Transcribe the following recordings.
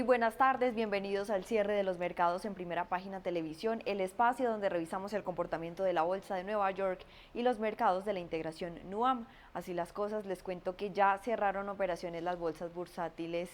Muy buenas tardes, bienvenidos al cierre de los mercados en Primera Página Televisión, el espacio donde revisamos el comportamiento de la Bolsa de Nueva York y los mercados de la integración Nuam. Así las cosas, les cuento que ya cerraron operaciones las bolsas bursátiles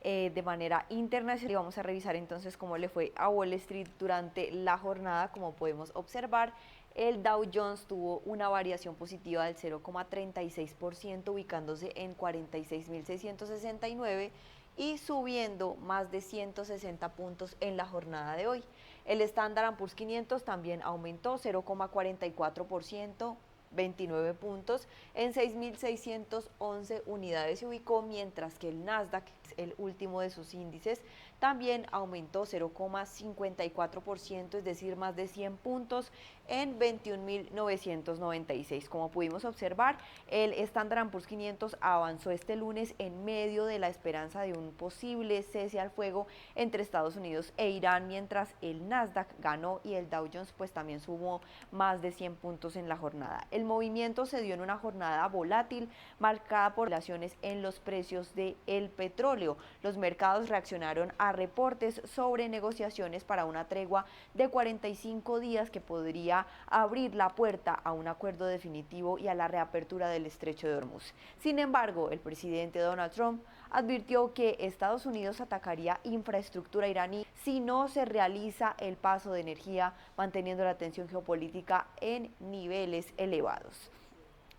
de manera internacional y vamos a revisar entonces cómo le fue a Wall Street durante la jornada. Como podemos observar, el Dow Jones tuvo una variación positiva del 0,36%, ubicándose en 46.669 y subiendo más de 160 puntos en la jornada de hoy. El Standard & Poor's 500 también aumentó 0,44%, 29 puntos, en 6.611 unidades se ubicó, mientras que el Nasdaq, el último de sus índices, también aumentó 0,54%, es decir, más de 100 puntos, en 21.996. Como pudimos observar, el Standard & Poor's 500 avanzó este lunes en medio de la esperanza de un posible cese al fuego entre Estados Unidos e Irán, mientras el Nasdaq ganó y el Dow Jones pues también sumó más de 100 puntos en la jornada. El movimiento se dio en una jornada volátil marcada por relaciones en los precios del petróleo. Los mercados reaccionaron a reportes sobre negociaciones para una tregua de 45 días que podría abrir la puerta a un acuerdo definitivo y a la reapertura del estrecho de Hormuz. Sin embargo, el presidente Donald Trump advirtió que Estados Unidos atacaría infraestructura iraní si no se realiza el paso de energía, manteniendo la tensión geopolítica en niveles elevados.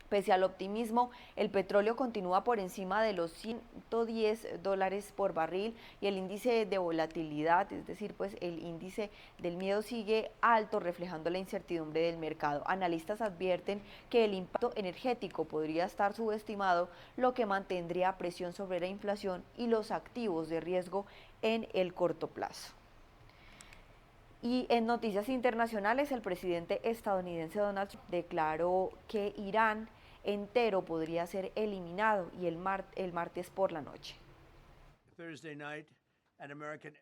Pese al optimismo, el petróleo continúa por encima de los $110 por barril y el índice de volatilidad, es decir, pues el índice del miedo, sigue alto, reflejando la incertidumbre del mercado. Analistas advierten que el impacto energético podría estar subestimado, lo que mantendría presión sobre la inflación y los activos de riesgo en el corto plazo. Y en noticias internacionales, el presidente estadounidense Donald Trump declaró que Irán entero podría ser eliminado y el martes por la noche.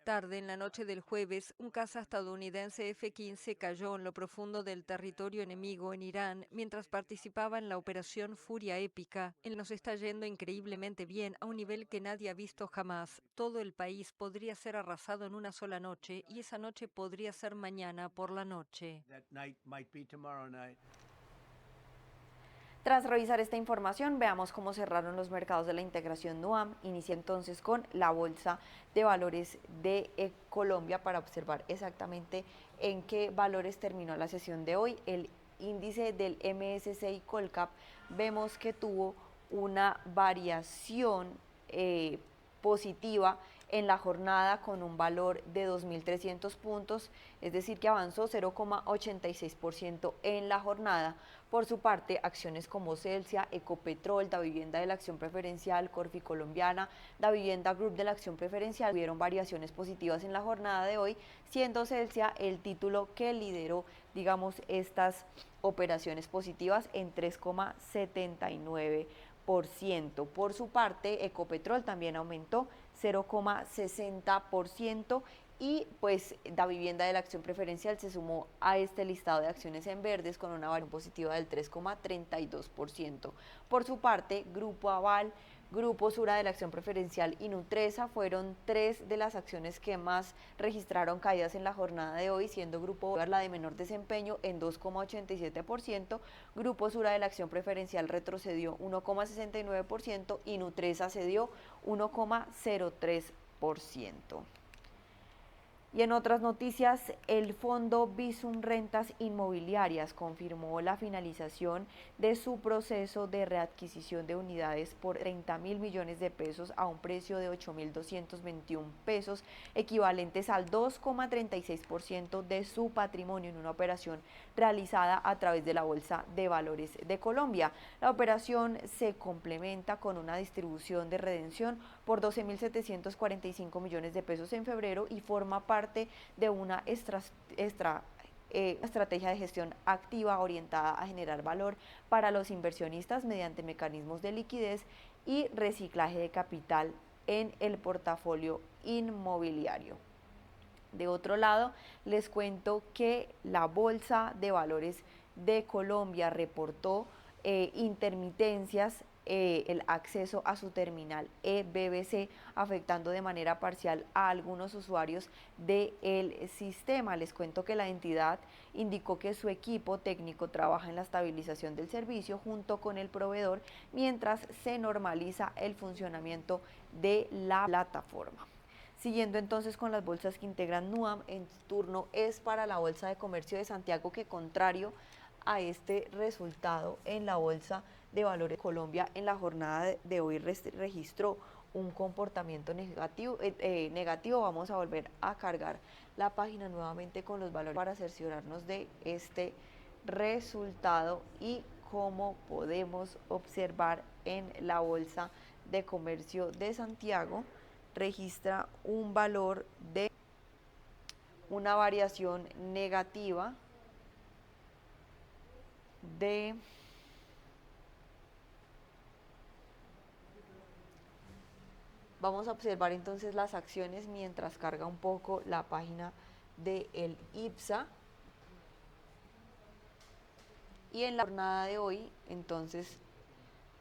Tarde en la noche del jueves, un caza estadounidense F-15 cayó en lo profundo del territorio enemigo en Irán mientras participaba en la operación Furia Épica. Nos está yendo increíblemente bien, a un nivel que nadie ha visto jamás. Todo el país podría ser arrasado en una sola noche y esa noche podría ser mañana por la noche. Tras revisar esta información, veamos cómo cerraron los mercados de la integración Nuam. Inicia entonces con la Bolsa de Valores de Colombia para observar exactamente en qué valores terminó la sesión de hoy. El índice del MSCI Colcap vemos que tuvo una variación positiva en la jornada con un valor de 2.300 puntos, es decir que avanzó 0,86% en la jornada. Por su parte, acciones como Celsia, Ecopetrol, Davivienda de la Acción Preferencial, Corfi Colombiana, Davivienda Group de la Acción Preferencial tuvieron variaciones positivas en la jornada de hoy, siendo Celsia el título que lideró, digamos, estas operaciones positivas en 3,79%. Por su parte, Ecopetrol también aumentó 0,60% y pues Davivienda de la Acción Preferencial se sumó a este listado de acciones en verdes con una variación positiva del 3,32%. Por su parte, Grupo Aval, Grupo Sura de la Acción Preferencial y Nutresa fueron tres de las acciones que más registraron caídas en la jornada de hoy, siendo Grupo Bolívar la de menor desempeño en 2,87%, Grupo Sura de la Acción Preferencial retrocedió 1,69% y Nutresa cedió 1,03%. Y en otras noticias, el fondo Visum Rentas Inmobiliarias confirmó la finalización de su proceso de readquisición de unidades por 30.000 millones de pesos a un precio de 8.221 pesos, equivalentes al 2,36% de su patrimonio en una operación realizada a través de la Bolsa de Valores de Colombia. La operación se complementa con una distribución de redención por 12.745 millones de pesos en febrero y forma parte de una estrategia de gestión activa orientada a generar valor para los inversionistas mediante mecanismos de liquidez y reciclaje de capital en el portafolio inmobiliario. De otro lado, les cuento que la Bolsa de Valores de Colombia reportó intermitencias el acceso a su terminal e-BBC, afectando de manera parcial a algunos usuarios del sistema. Les cuento que la entidad indicó que su equipo técnico trabaja en la estabilización del servicio junto con el proveedor mientras se normaliza el funcionamiento de la plataforma. Siguiendo entonces con las bolsas que integran Nuam, en turno es para la Bolsa de Comercio de Santiago, que contrario a este resultado en la Bolsa de Valores de Colombia, en la jornada de hoy registró un comportamiento negativo. Vamos a volver a cargar la página nuevamente con los valores para cerciorarnos de este resultado. Y como podemos observar en la Bolsa de Comercio de Santiago, registra un valor de una variación negativa de vamos a observar entonces las acciones mientras carga un poco la página del IPSA. Y en la jornada de hoy, entonces,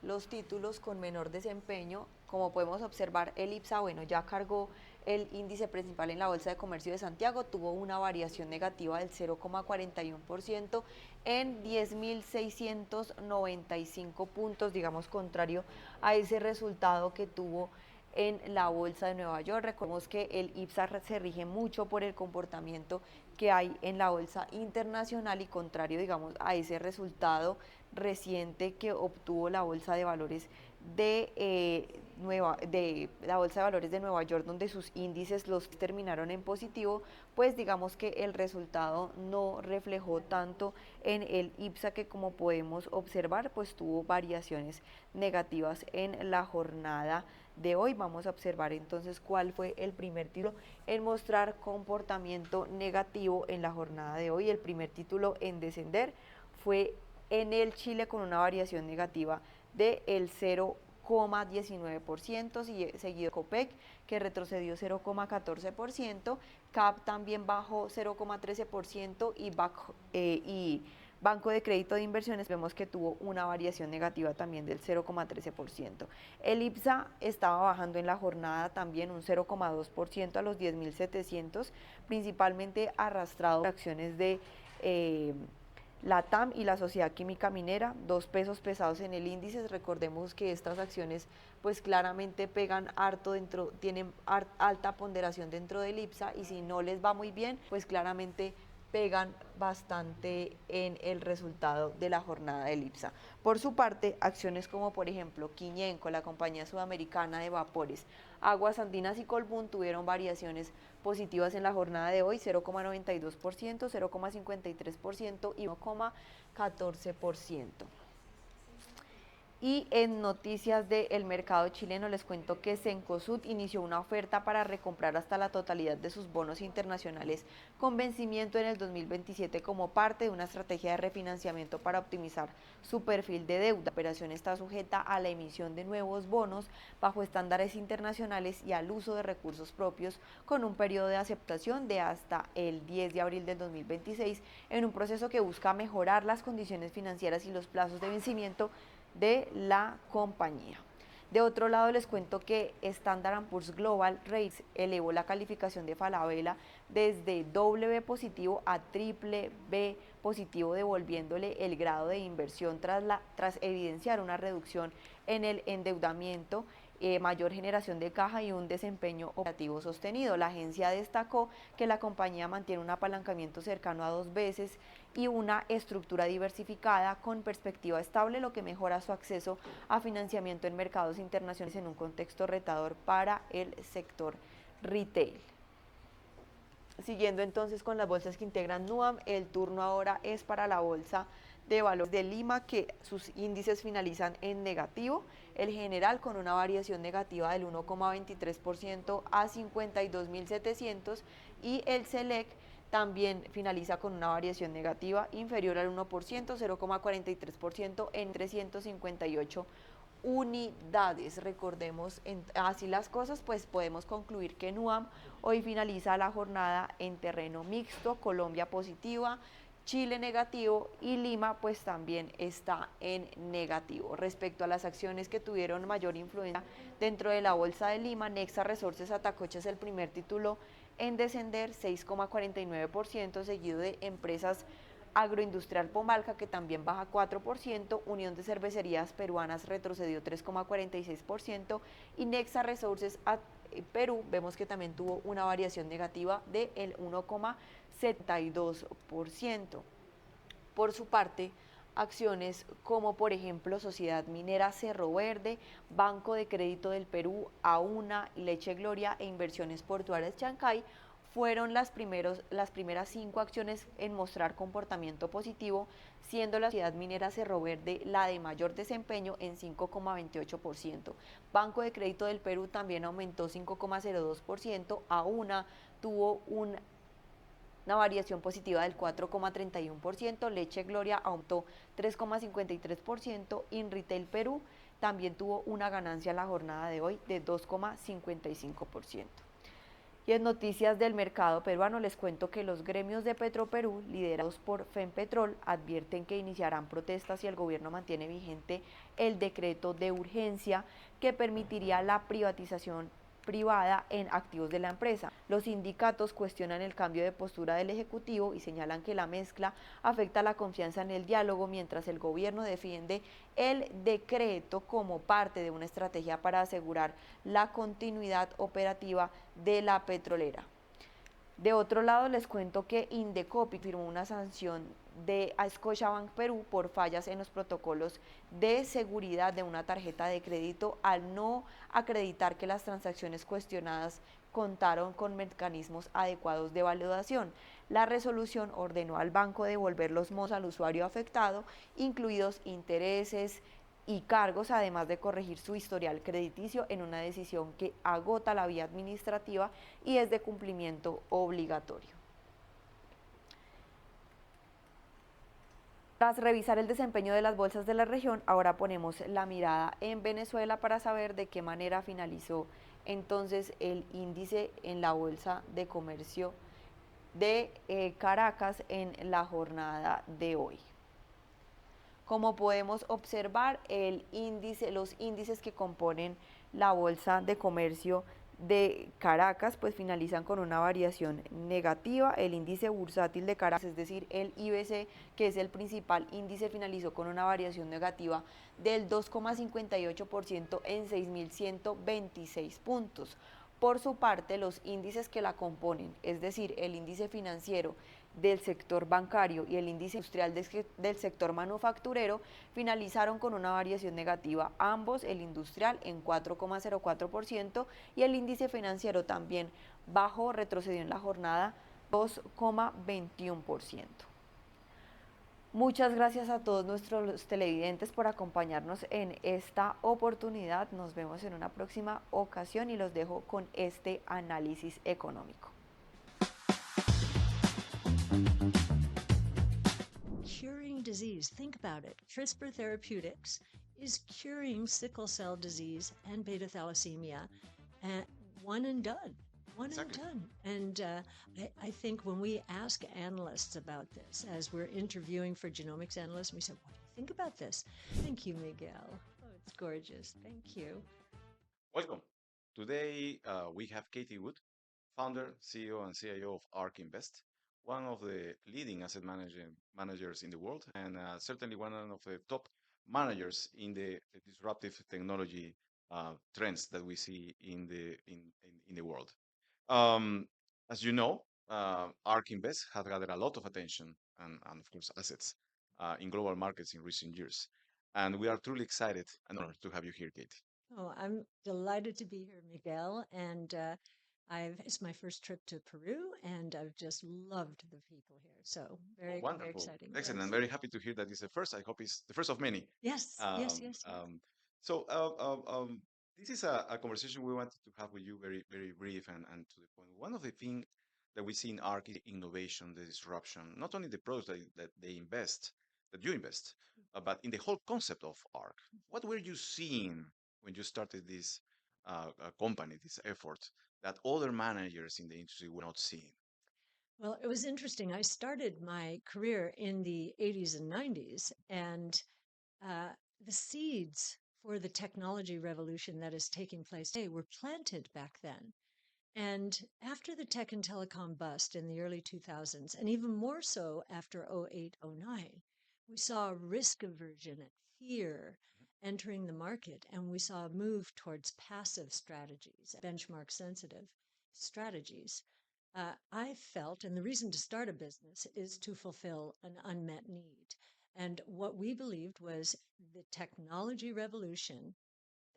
los títulos con menor desempeño, como podemos observar, el IPSA, bueno, ya cargó el índice principal en la Bolsa de Comercio de Santiago, tuvo una variación negativa del 0,41% en 10.695 puntos, digamos, contrario a ese resultado que tuvo en la Bolsa de Nueva York. Recordemos que el IPSA se rige mucho por el comportamiento que hay en la bolsa internacional y contrario, digamos, a ese resultado reciente que obtuvo la Bolsa de Valores de la Bolsa de Valores de Nueva York, donde sus índices los terminaron en positivo, pues digamos que el resultado no reflejó tanto en el IPSA, que como podemos observar, pues tuvo variaciones negativas en la jornada de hoy. Vamos a observar entonces cuál fue el primer título en mostrar comportamiento negativo en la jornada de hoy. El primer título en descender fue en el Chile, con una variación negativa del 0,19%, seguido Copec, que retrocedió 0,14%, CAP también bajó 0,13% y Banco de Crédito de Inversiones vemos que tuvo una variación negativa también del 0,13%. El IPSA estaba bajando en la jornada también un 0,2% a los 10.700, principalmente arrastrado por acciones de la TAM y la Sociedad Química Minera, 2 pesos pesados en el índice. Recordemos que estas acciones pues claramente pegan harto tienen alta ponderación dentro del IPSA, y si no les va muy bien, pues claramente pegan bastante en el resultado de la jornada del IPSA. Por su parte, acciones como por ejemplo Quiñenco, la compañía sudamericana de vapores, Aguas Andinas y Colbún tuvieron variaciones positivas en la jornada de hoy, 0,92%, 0,53% y 1,14%. Y en noticias del mercado chileno les cuento que Cencosud inició una oferta para recomprar hasta la totalidad de sus bonos internacionales con vencimiento en el 2027 como parte de una estrategia de refinanciamiento para optimizar su perfil de deuda. La operación está sujeta a la emisión de nuevos bonos bajo estándares internacionales y al uso de recursos propios, con un periodo de aceptación de hasta el 10 de abril del 2026, en un proceso que busca mejorar las condiciones financieras y los plazos de vencimiento de la compañía. De otro lado, les cuento que Standard & Poor's Global Ratings elevó la calificación de Falabella desde BB positivo a BBB positivo, devolviéndole el grado de inversión tras evidenciar una reducción en el endeudamiento, mayor generación de caja y un desempeño operativo sostenido. La agencia destacó que la compañía mantiene un apalancamiento cercano a 2 veces y una estructura diversificada con perspectiva estable, lo que mejora su acceso a financiamiento en mercados internacionales en un contexto retador para el sector retail. Siguiendo entonces con las bolsas que integran Nuam, el turno ahora es para la Bolsa de Valores de Lima, que sus índices finalizan en negativo. El general con una variación negativa del 1,23% a 52.700, y el Select también finaliza con una variación negativa inferior al 1%, 0,43% en 358 unidades. Recordemos, así las cosas, pues podemos concluir que Nuam hoy finaliza la jornada en terreno mixto, Colombia positiva, Chile negativo y Lima pues también está en negativo. Respecto a las acciones que tuvieron mayor influencia dentro de la bolsa de Lima, Nexa Resources Atacocha es el primer título en descender 6,49%, seguido de Empresas Agroindustrial Pomalca, que también baja 4%, Unión de Cervecerías Peruanas retrocedió 3,46% y Nexa Resources Perú vemos que también tuvo una variación negativa del 1,72%. Por su parte, acciones como por ejemplo Sociedad Minera Cerro Verde, Banco de Crédito del Perú, Auna, Leche Gloria e Inversiones Portuarias Chancay fueron las primeras 5 acciones en mostrar comportamiento positivo, siendo la Sociedad Minera Cerro Verde la de mayor desempeño en 5,28%. Banco de Crédito del Perú también aumentó 5,02%, Auna tuvo una variación positiva del 4,31%, Leche Gloria aumentó 3,53%, InRetail Perú también tuvo una ganancia en la jornada de hoy de 2,55%. Y en noticias del mercado peruano les cuento que los gremios de Petroperú, liderados por FEMPETROL, advierten que iniciarán protestas si el gobierno mantiene vigente el decreto de urgencia que permitiría la privatización privada en activos de la empresa. Los sindicatos cuestionan el cambio de postura del Ejecutivo y señalan que la mezcla afecta la confianza en el diálogo, mientras el gobierno defiende el decreto como parte de una estrategia para asegurar la continuidad operativa de la petrolera. De otro lado, les cuento que Indecopi firmó una sanción a Scotiabank Perú por fallas en los protocolos de seguridad de una tarjeta de crédito al no acreditar que las transacciones cuestionadas contaron con mecanismos adecuados de validación. La resolución ordenó al banco devolver los montos al usuario afectado, incluidos intereses y cargos, además de corregir su historial crediticio en una decisión que agota la vía administrativa y es de cumplimiento obligatorio. Tras revisar el desempeño de las bolsas de la región, ahora ponemos la mirada en Venezuela para saber de qué manera finalizó entonces el índice en la Bolsa de Comercio de Caracas en la jornada de hoy. Como podemos observar, los índices que componen la Bolsa de Comercio de Caracas pues finalizan con una variación negativa. El índice bursátil de Caracas, es decir, el IBC, que es el principal índice, finalizó con una variación negativa del 2,58% en 6.126 puntos. Por su parte, los índices que la componen, es decir, el índice financiero del sector bancario y el índice industrial del sector manufacturero, finalizaron con una variación negativa, ambos, el industrial en 4,04% y el índice financiero también bajó, retrocedió en la jornada 2,21%. Muchas gracias a todos nuestros televidentes por acompañarnos en esta oportunidad. Nos vemos en una próxima ocasión y los dejo con este análisis económico. Curing disease. Think about it. CRISPR Therapeutics is curing sickle cell disease and beta thalassemia, and one and done. Exactly. And I think when we ask analysts about this, as we're interviewing for genomics analysts, we say, what do you think about this? Thank you, Miguel. Oh, it's gorgeous. Thank you. Welcome. Today we have Katie Wood, founder, CEO, and CIO of ARK Invest, one of the leading asset managers in the world, and certainly one of the top managers in the disruptive technology trends that we see in the world. As you know, ARK Invest has gathered a lot of attention and of course, assets in global markets in recent years. And we are truly excited and honored to have you here, Katie. Oh, I'm delighted to be here, Miguel. And it's my first trip to Peru, and I've just loved the people here. So very, very exciting. Excellent. Yes. I'm very happy to hear that it's the first. I hope it's the first of many. Yes, yes. So this is a conversation we wanted to have with you, very, very brief and to the point. One of the things that we see in ARK is innovation, the disruption, not only the products that you invest, but in the whole concept of ARK. What were you seeing when you started this company, this effort, that other managers in the industry were not seeing? Well, it was interesting. I started my career in the 80s and 90s, and uh, the seeds for the technology revolution that is taking place today were planted back then. And after the tech and telecom bust in the early 2000s, and even more so after 08, 09, we saw risk aversion and fear entering the market, and we saw a move towards passive strategies, benchmark sensitive strategies. I felt, and the reason to start a business is to fulfill an unmet need. And what we believed was the technology revolution,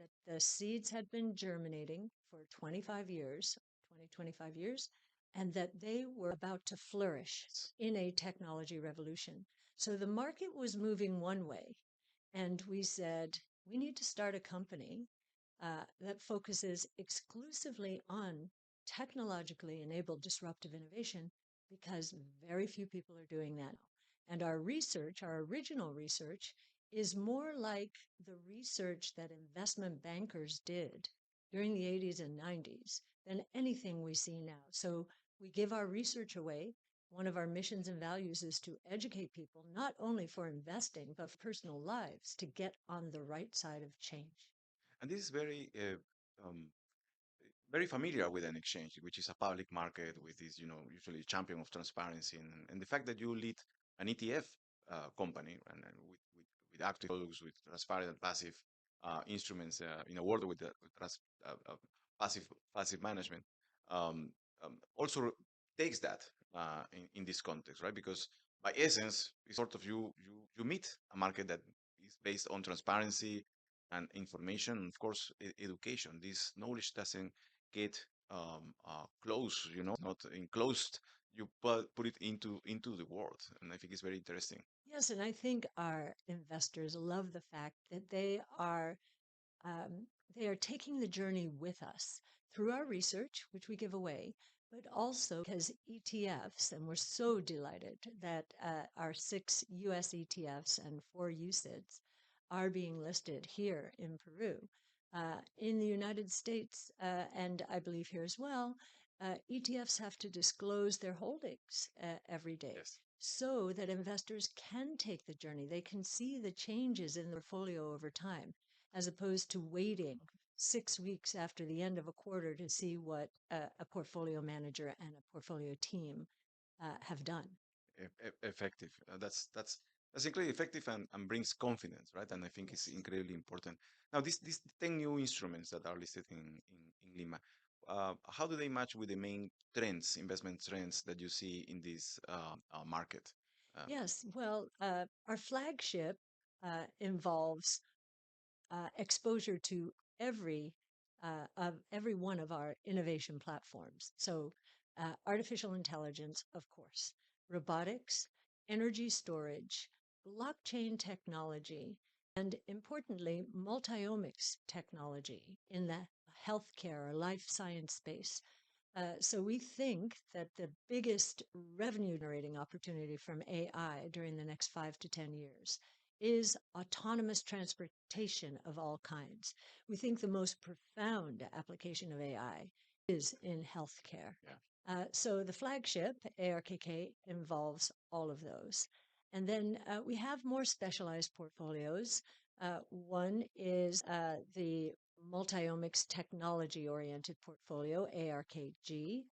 that the seeds had been germinating for 25 years, 25 years, and that they were about to flourish in a technology revolution. So the market was moving one way, and we said, we need to start a company that focuses exclusively on technologically enabled disruptive innovation, because very few people are doing that now. And our research, our original research, is more like the research that investment bankers did during the 80s and 90s than anything we see now. So we give our research away. One of our missions and values is to educate people, not only for investing, but for personal lives, to get on the right side of change. And this is um, very familiar with an exchange, which is a public market with this, usually champion of transparency, and the fact that you lead an ETF company and with active products, with transparent and passive instruments in a world with passive management, um, also takes that in this context, right? Because by essence, it's sort of you meet a market that is based on transparency and information, of course, education. This knowledge doesn't get close, not enclosed. You put it into the world, and I think it's very interesting. Yes, and I think our investors love the fact that um, they are taking the journey with us through our research, which we give away, but also because ETFs, and we're so delighted that our 6 US ETFs and 4 UCITS are being listed here in Peru. In the United States, and I believe here as well, ETFs have to disclose their holdings every day, Yes. so that investors can take the journey. They can see the changes in the portfolio over time, as opposed to waiting 6 weeks after the end of a quarter to see what a portfolio manager and a portfolio team have done. Effective. That's incredibly effective and brings confidence, right? And I think it's Yes. incredibly important. Now, these 10 new instruments that are listed in Lima, how do they match with the main trends, investment trends that you see in this market? Um, Yes. Well, our flagship involves exposure to every one of our innovation platforms. So, artificial intelligence, of course, robotics, energy storage, blockchain technology, and importantly, multiomics technology in the healthcare or life science space. So we think that the biggest revenue generating opportunity from AI during the next 5 to 10 years is autonomous transportation of all kinds. We think the most profound application of AI is in healthcare. yeah. So the flagship, ARKK, involves all of those. And then we have more specialized portfolios. One is the multiomics technology oriented portfolio, ARKG.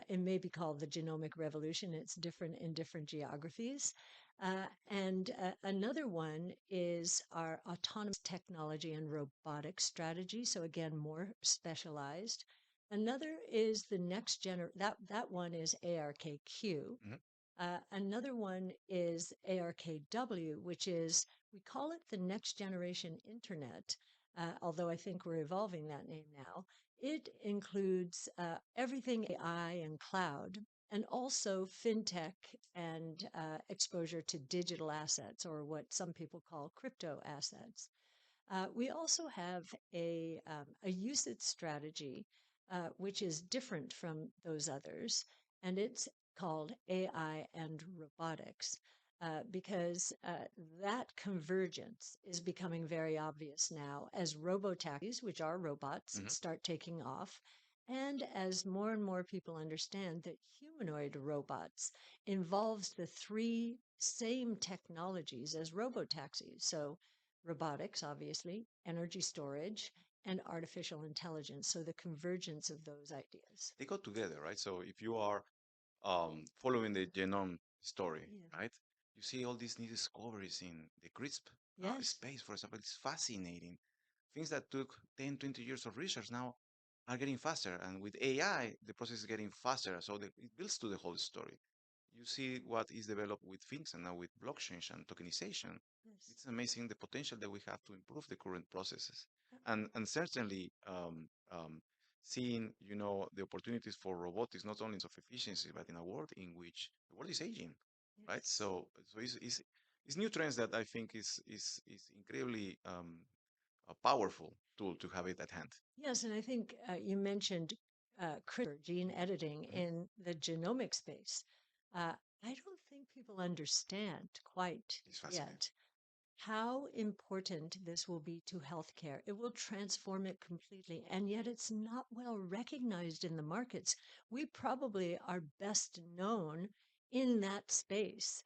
It may be called the genomic revolution. It's different in different geographies. And another one is our autonomous technology and robotics strategy. So again, more specialized. Another is the next that one is ARKQ. Mhm. Another one is ARKW, which is, we call it the next generation internet, although I think we're evolving that name now. It includes everything AI and cloud, and also fintech and exposure to digital assets, or what some people call crypto assets. We also have a UCITS strategy, which is different from those others, and it's called AI and robotics, because that convergence is becoming very obvious now as robotaxis, which are robots, Mhm. start taking off, And as more and more people understand that humanoid robots involves the three same technologies as robotaxis. So robotics, obviously, energy storage, and artificial intelligence. So the convergence of those ideas. They go together, right? So if you are following the genome story, Yeah. right? You see all these new discoveries in the CRISP Yes. space, for example. It's fascinating. Things that took 10, 20 years of research now are getting faster. And with AI, the process is getting faster. So it builds to the whole story. You see what is developed with things and now with blockchain and tokenization. Yes. It's amazing the potential that we have to improve the current processes. Yep. And certainly seeing, the opportunities for robotics, not only in terms of efficiency, but in a world in which the world is aging, right? Yes. So it's new trends that I think is incredibly a powerful tool to have it at hand. Yes, and I think you mentioned CRISPR, gene editing, Mhm. in the genomic space. I don't think people understand quite It's fascinating. yet how important this will be to healthcare. It will transform it completely, and yet it's not well recognized in the markets. We probably are best known in that space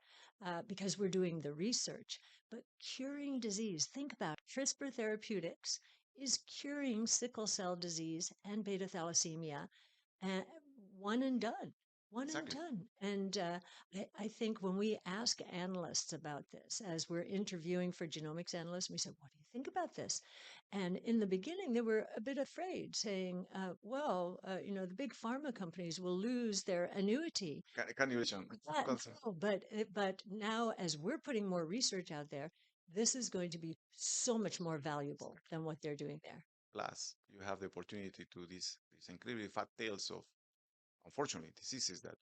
because we're doing the research. But curing disease, think about it. CRISPR Therapeutics is curing sickle cell disease and beta thalassemia, and one and done. One and Exactly. done. And I think when we ask analysts about this, as we're interviewing for genomics analysts, we said, what do you think about this? And in the beginning, they were a bit afraid, saying, the big pharma companies will lose their annuity. Can you mention concept? No, but now, as we're putting more research out there, this is going to be so much more valuable than what they're doing there. Plus, you have the opportunity to these incredibly fat tails of, unfortunately, diseases that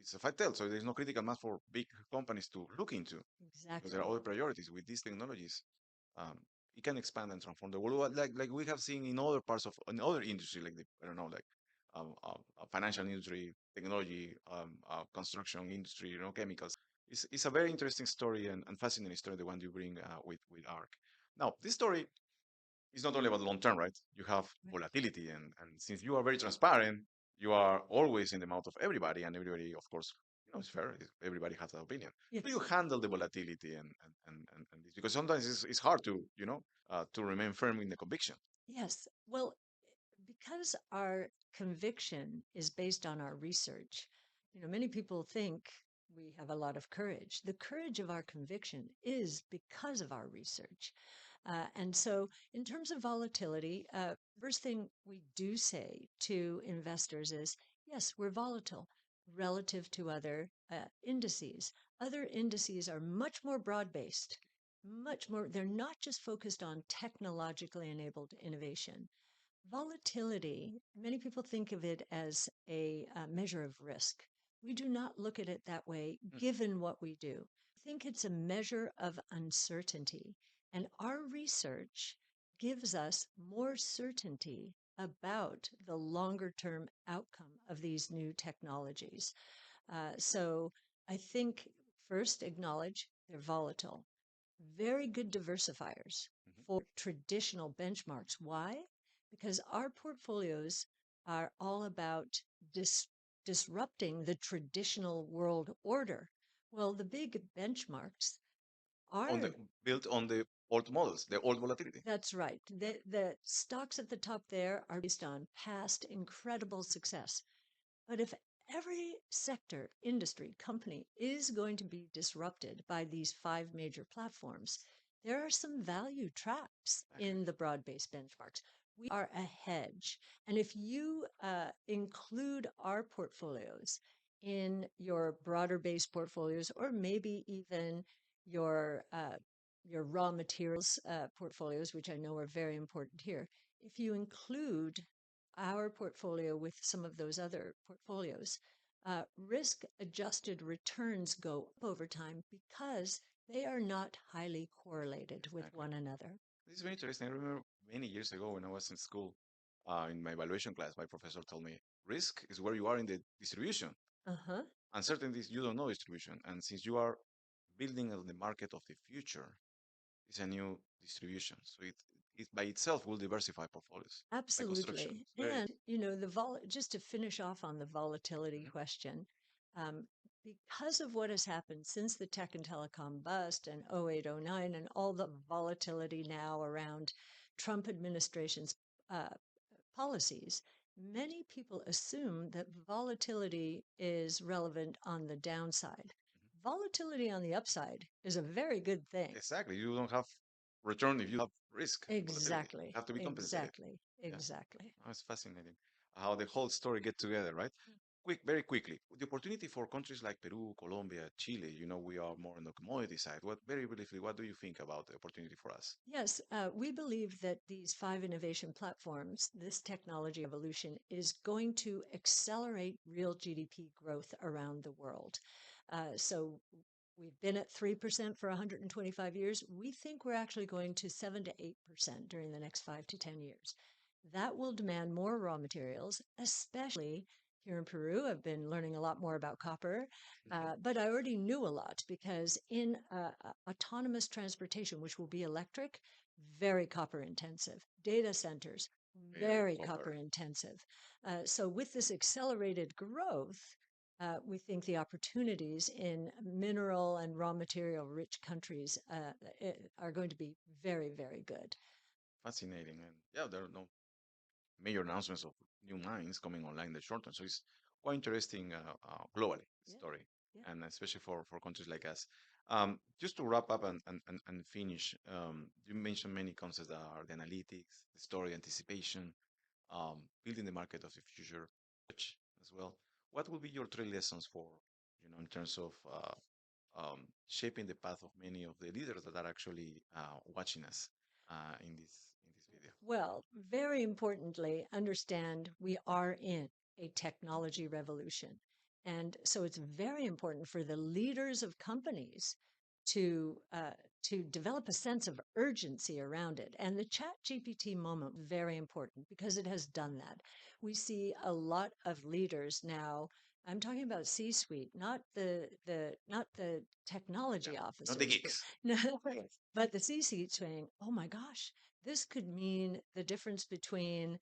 it's a fat tail. So there's no critical mass for big companies to look into because there are Exactly. other priorities with these technologies. Um, it can expand and transform the world, like we have seen in other parts of in other industry, like the I don't know, like financial industry, technology, construction industry, chemicals. It's a very interesting story and fascinating story, the one you bring with ARC. Now, this story is not only about long term, right? You have Right. volatility, and since you are very transparent, you are always in the mouth of everybody, and everybody, of course, it's fair. Everybody has an opinion. Yes. How do you handle the volatility and this? Because sometimes it's hard to remain firm in the conviction. Yes. Well, because our conviction is based on our research, many people think we have a lot of courage. The courage of our conviction is because of our research. And so, in terms of volatility, first thing we do say to investors is yes, we're volatile relative to other indices. Other indices are much more broad based, much more, they're not just focused on technologically enabled innovation. Volatility, many people think of it as a measure of risk. We do not look at it that way, Mm. given what we do. I think it's a measure of uncertainty. And our research gives us more certainty about the longer term outcome of these new technologies. So I think first acknowledge they're volatile. Very good diversifiers Mhm. for traditional benchmarks. Why? Because our portfolios are all about disrupting the traditional world order. Well, the big benchmarks On the are, built on the old models, the old volatility. that's right. The stocks at the top there are based on past incredible success. But if every sector, industry, company is going to be disrupted by these five major platforms, there are some value traps in the broad based benchmarks. We are a hedge. And if you include our portfolios in your broader based portfolios, or maybe even your your raw materials portfolios, which I know are very important here, if you include our portfolio with some of those other portfolios, risk adjusted returns go up over time because they are not highly correlated with Exactly. one another. This is very interesting. I remember many years ago when I was in school, in my evaluation class, my professor told me, risk is where you are in the distribution. Uh-huh. Uncertainty is you don't know distribution. And since you are building on the market of the future, it's a new distribution. So it by itself will diversify portfolios by construction. Absolutely. It's very And, just to finish off on the volatility question, um, because of what has happened since the tech and telecom bust and 08, 09, and all the volatility now around Trump administration's uh, policies, many people assume that volatility is relevant on the downside. Volatility on the upside is a very good thing. exactly. You don't have return if you have risk volatility. You Exactly. have to be compensated. Exactly. Yeah, Exactly. it's fascinating how the whole story get together, right? Very quickly, the opportunity for countries like Peru, Colombia, Chile. We are more on the commodity side. Very briefly, what do you think about the opportunity for us? Yes, we believe that these 5 innovation platforms, this technology evolution, is going to accelerate real GDP growth around the world. So we've been at 3% for 125 years. We think we're actually going to 7 to 8% during the next 5 to 10 years. That will demand more raw materials, especially here in Peru. I've been learning a lot more about copper, but I already knew a lot because in autonomous transportation, which will be electric, very copper intensive. Data centers, very copper intensive. So with this accelerated growth, we think the opportunities in mineral and raw material rich countries are going to be very, very good. Fascinating, and yeah, there are no major announcements of new mines coming online in the short term. So it's quite interesting globally Yeah, story, yeah. and especially for countries like us. Just to wrap up and finish, you mentioned many concepts that are the analytics, the story, anticipation, building the market of the future, which as well. What will be your three lessons for, in terms of shaping the path of many of the leaders that are actually watching us in this video? Well, very importantly, understand we are in a technology revolution. And so it's very important for the leaders of companies to develop a sense of urgency around it. And the Chat GPT moment, very important because it has done that. We see a lot of leaders now. I'm talking about C-suite, not the technology Not the officers, but geeks. no, but the C-suite saying, "Oh my gosh, this could mean the difference between,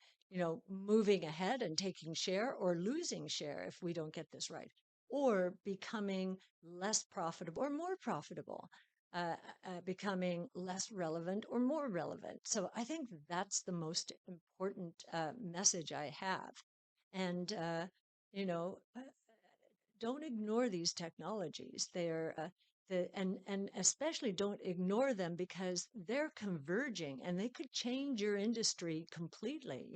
moving ahead and taking share or losing share if we don't get this right, or becoming less profitable or more profitable, becoming less relevant or more relevant." So I think that's the most important message I have. And, you know, uh, don't ignore these technologies. They're and especially don't ignore them because they're converging and they could change your industry completely.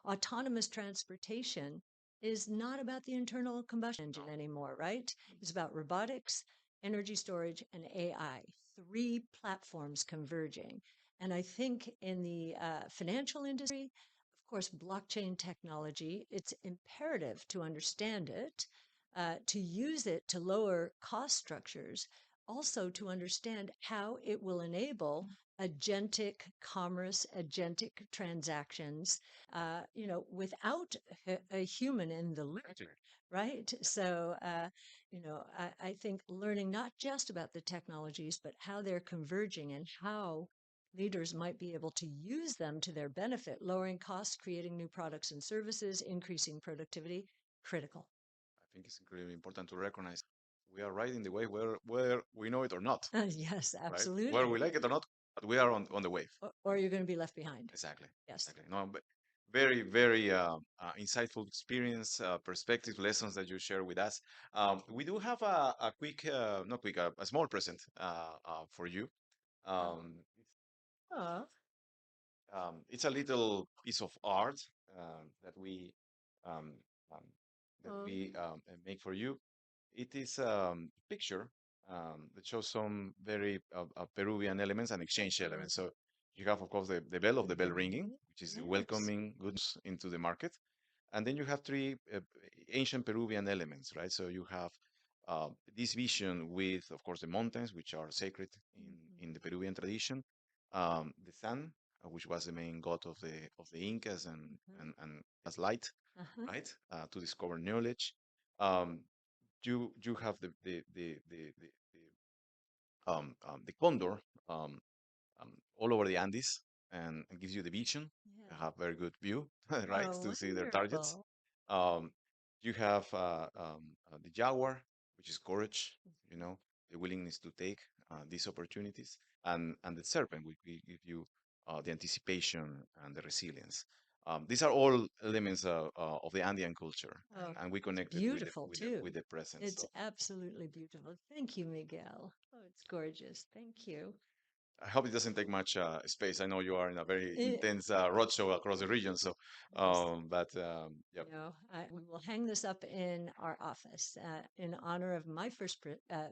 Autonomous transportation is not about the internal combustion engine anymore, right? It's about robotics, energy storage, and AI. 3 platforms converging. And I think in the financial industry, of course, blockchain technology, it's imperative to understand it, to use it to lower cost structures, also to understand how it will enable agentic commerce, agentic transactions, without a human in the loop, right? So, I think learning not just about the technologies, but how they're converging and how leaders might be able to use them to their benefit, lowering costs, creating new products and services, increasing productivity, critical. I think it's incredibly important to recognize we are riding the wave where we know it or not, Yes, right? Whether we absolutely. like it or not, but we are on the wave. Or you're going to be left behind. Exactly. Yes. Exactly. No, but very, very insightful experience, perspective, lessons that you share with us. We do have a quick, not quick, a small present for you. Um, Oh. it's a little piece of art that we um, um, Oh. make for you. It is a picture that shows some very Peruvian elements and exchange elements. So you have, of course, the bell of the bell ringing, which is the Yes. welcoming goods into the market. And then you have three ancient Peruvian elements, right? So you have this vision with, of course, the mountains, which are sacred in the Peruvian tradition, the sun, which was the main god of the Incas and as light, Uh-huh. right, to discover knowledge. Um, you have the condor all over the Andes, and gives you the vision. Yeah. Have very good view, right, Oh, to see their targets. wonderful. Um, you have the jaguar, which is courage, you know, the willingness to take these opportunities, and the serpent, which will give you the anticipation and the resilience. These are all elements of the Andean culture, Oh, and we it's connected with beautiful too. with the present. It's So absolutely beautiful. Thank you, Miguel. Oh, it's gorgeous. Thank you. I hope it doesn't take much space. I know you are in a very It, intense roadshow across the region, so yes. yep. No, we will hang this up in our office in honor of my first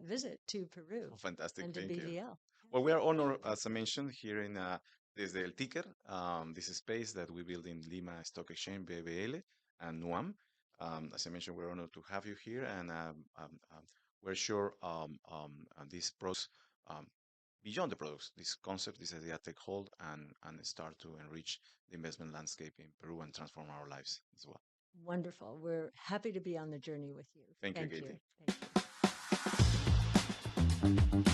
visit to Peru Fantastic, and to thank you. BVL. Well, we are honored, as I mentioned, here in desde El Ticker, this space that we built in Lima Stock Exchange, BBL, and Nuam. As I mentioned, we're honored to have you here, and we're sure these products, um, beyond the products, this concept, this idea take hold and start to enrich the investment landscape in Peru and transform our lives as well. Wonderful. We're happy to be on the journey with you. Thank you, Thank you. Katie. Thank you.